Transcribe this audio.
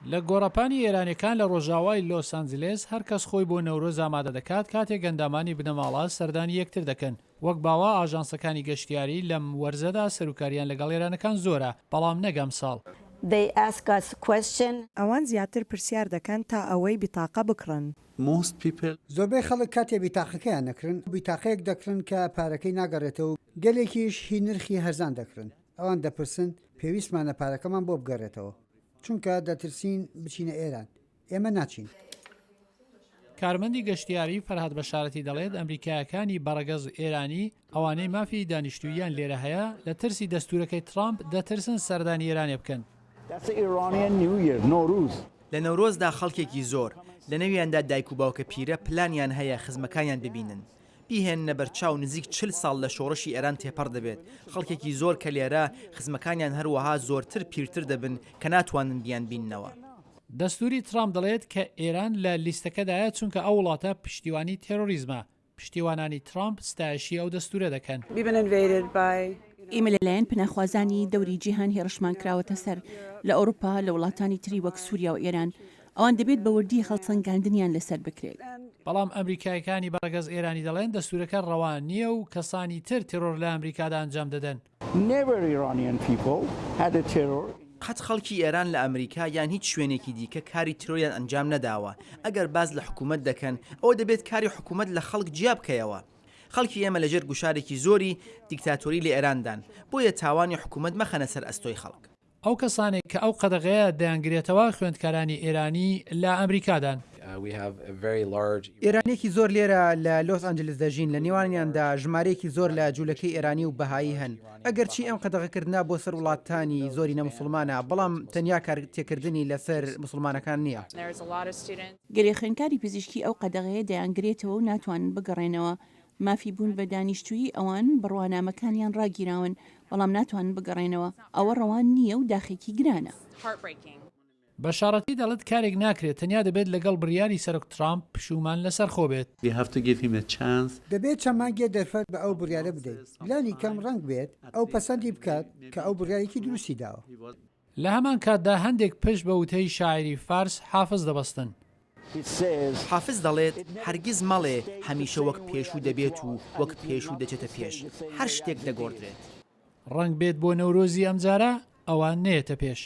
لە گۆڕەپانی ئێرانیەکان لە ڕۆژاوای لۆس ئانجلس هەر کەس خۆی بۆ نەورۆز ئامادە دەکات کاتێک گەندامانی بنەماڵە سەردانی یەکتر دەکەن. وەک باوا ئاژانسەکانی گەشتیاری لەم وەرزەدا سەرۆکاریان لەگەڵ ئێرانەکان زۆرە، بەڵام نەگەم ساڵ. ئەوان زیاتر پرسیار دەکەن تا ئەوەی بیتاقە بکڕن. زۆربەی خەڵک کاتێ بیتاقەکەیان نەکردن بیتاقەیەک دەکردن کە پارەکەی ناگەڕێتەوە و گەلێکیش هی نرخی هەرزان دەکردن. ئەوان دەپرسن پێویستمانە پارەکەمان بۆ بگەڕێتەوە چونکە دەترسین بچینە ئێران، ئێمە ناچین. کارمەندی گەشتیاری فەرهاد بەشارەتی دەڵێت ئەمریکایەکانی بەڕەگەز ئێرانی ئەوانەی مافی دانیشتوویان لێرە هەیە لە ترسی دەستورەکەی ترامپ دەترسن سەردانی ئێرانێ بکەن. لە نەورۆزدا خەڵکێکی زۆر لە نەویاندا دایک و باوکە پیرە پلانیان هەیە خزمەکانیان ببینن. بیهێنە بەرچاو نزیک 40 ساڵ لە شۆڕشی ئێران تێپەڕ دەبێت. خەڵکێکی زۆر کە لێرە خزمەکانیان هەروەها زۆرتر پیرتر دەبن کە ناتوانن بیان بیننەوە. دەستوری ترامپ دەڵێت کە ئێران لە لیستەکەدایە چونکە ئەو وڵاتە پشتیوانی تێرۆریزمە. پشتیوانانی ترامپ ستایشی ئەو دەستورە دەکەن. ئێمە لەلایەن پناخوازانی دەوری جیهان هێرشمان کراوەتە سەر لە ئەوروپا لە وڵاتانی تری وەک سووریا و ئێران ئەوان دەبێت بە وردی هەڵسەنگاندنیان لەسەر بکرێت. بەڵام ئەمریکایەکانی بەڕگەز ئێرانی دەڵێن دەستورەکە ڕەوان نییە و کەسانی تر تێرۆر لە ئەمریکادا ئەنجام دەدەن. قەت خەڵکی ئێران لە ئەمریکا یان هیچ شوێنێکی دیکە کاری ترۆریان ئەنجام نەداوە. ئەگەر باز لە حکوومەت دەکەن ئەوە دەبێت کاری حکوومەت لە خەڵک جیا بکەیەوە. خەڵکی ئێمە لەژێر گوشارێکی زۆری دیکتاتۆری لە ئێراندان بۆیە تاوانی حکوومەت مەخەنە سەر ئەستۆی خەڵک. ئەو کەسانێک کە ئەو قەدەغەیە دەیانگرێتەوە خوێندکارانی ئێرانی لە ئەمریکادان. ئێرانێکی زۆر لێرە لە لۆس ئانجلس دەژین لە نێوانیاندا ژمارەیەکی زۆر لە جوولەکەی ئێرانی و بەهایی هەن. ئەگەرچی ئەم قەدەغەکردنا بۆ سەر وڵاتانی زۆری نەموسڵمانە بەڵام تەنیا کارتێکردنی لەسەر مسلمانەکان نییە. گەرێ خوێندکاری پزیشکی ئەو قەدەغەیە دەیانگرێتەوە و ناتوانن بگەڕێنەوە. مافی بوون بە دانیشتووی ئەوان بڕوانامەکانیان ڕاگیراون بەڵام ناتوانن بگەڕێنەوە. ئەوە ڕەوان نییە و داخێکی گرانە. بەشارەتی دەڵێت کارێک ناکرێت تەنیا دەبێت لەگەڵ بڕیاری سەرۆک ترامپ پشومان لەسەر خۆ بێت. دەبێت چەمانگێ دەرفەت بە ئەو بڕیارە بدەیت. پلانی کەم ڕەنگ بێت ئەو پەسەندی بکات کە ئەو بڕیارێکی دروستی داوە. لە هەمان کاتدا هەندێک پشت بە وتەی شاعری فارس حافز دەبەستن. حافز دەڵێت هەرگیز مەڵێ هەمیشە وەک پێشوو دەبێت و وەک پێشوو دەچێتە پێش. هەر شتێک دەگۆڕدرێت. ڕەنگ بێت بۆ نەورۆزی ئەمجارە ئەوان نێتە پێش.